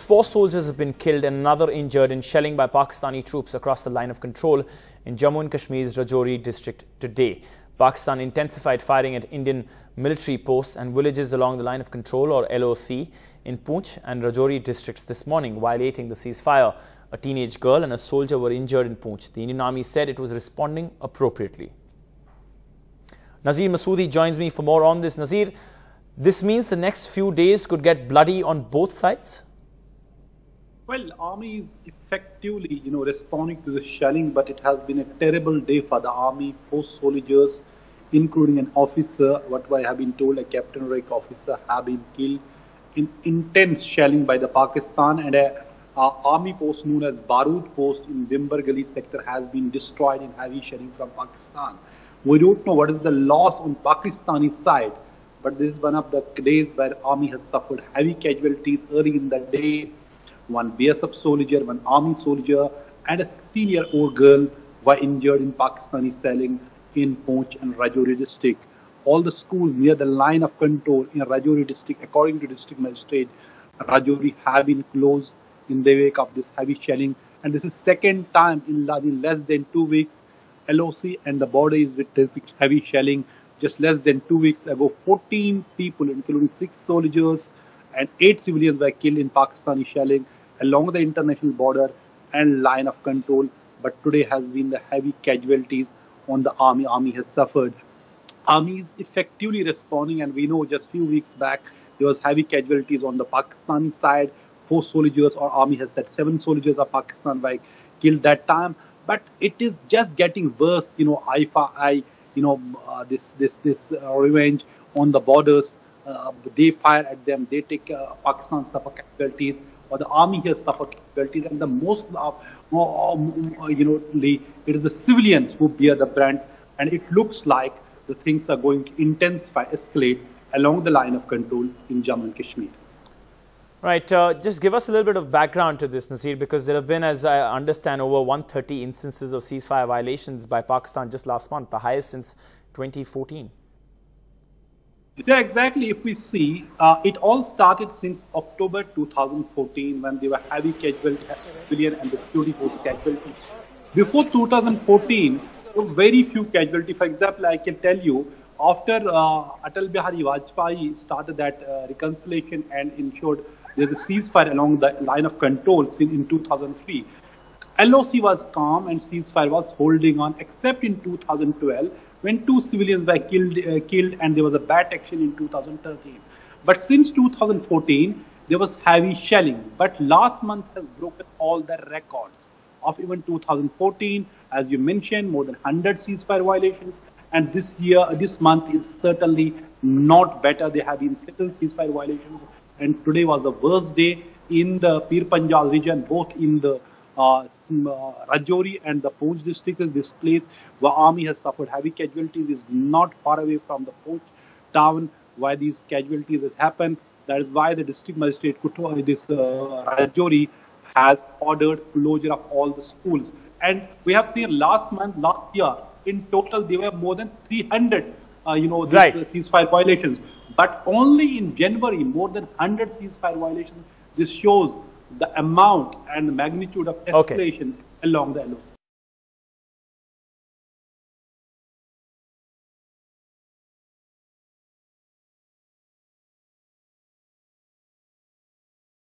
4 soldiers have been killed and another injured in shelling by Pakistani troops across the line of control in Jammu and Kashmir's Rajouri district today. Pakistan intensified firing at Indian military posts and villages along the line of control, or LOC, in Poonch and Rajouri districts this morning, violating the ceasefire. A teenage girl and a soldier were injured in Poonch. The Indian Army said it was responding appropriately. Nazir Masoodi joins me for more on this. Nazir, this means the next few days could get bloody on both sides? Well, Army is effectively, responding to the shelling, but it has been a terrible day for the Army. 4 soldiers, including an officer, what I have been told, a captain rank officer, have been killed in intense shelling by the Pakistan, and a army post known as Barood post in Wimbergali sector has been destroyed in heavy shelling from Pakistan. We don't know what is the loss on Pakistani side, but this is one of the days where Army has suffered heavy casualties. Early in the day, 1 BSF soldier, 1 Army soldier, and a 16-year-old girl were injured in Pakistani shelling in Poonch and Rajouri district. All the schools near the line of control in Rajouri district, according to district magistrate, Rajouri have been closed in the wake of this heavy shelling. And this is second time in less than 2 weeks, LOC and the border is witnessing heavy shelling. Just less than 2 weeks ago, 14 people, including 6 soldiers and 8 civilians, were killed in Pakistani shelling along the international border and line of control. But today has been the heavy casualties on the Army. Army has suffered. Army is effectively responding, and we know just few weeks back there was heavy casualties on the Pakistani side. 4 soldiers, or Army has said 7 soldiers of Pakistan were killed that time. But it is just getting worse. This revenge on the borders. They fire at them. They take Pakistan suffer casualties, or the Army has suffered casualties, and the most, it is the civilians who bear the brunt. And it looks like the things are going to intensify, escalate along the line of control in Jammu and Kashmir. Right. Just give us a little bit of background to this, Nazir, because there have been, as I understand, over 130 instances of ceasefire violations by Pakistan just last month, the highest since 2014. Yeah, exactly. If we see, it all started since October 2014, when there were heavy casualties, civilian and the security force casualties. Before 2014, there were very few casualties. For example, I can tell you, after Atal Bihari Vajpayee started that reconciliation and ensured there's a ceasefire along the line of control in 2003, LOC was calm and ceasefire was holding on, except in 2012, when 2 civilians were killed and there was a bat action in 2013. But since 2014, there was heavy shelling. But last month has broken all the records of even 2014. As you mentioned, more than 100 ceasefire violations. And this month is certainly not better. There have been several ceasefire violations. And today was the worst day in the Pir Panjal region, both in the Rajouri and the Poonch district. This place where Army has suffered heavy casualties is not far away from the Poonch town where these casualties has happened. That is why the district magistrate Rajouri has ordered closure of all the schools. And we have seen last year, in total there were more than 300 ceasefire violations. But only in January, more than 100 ceasefire violations. This shows the amount and the magnitude of escalation along the LOC.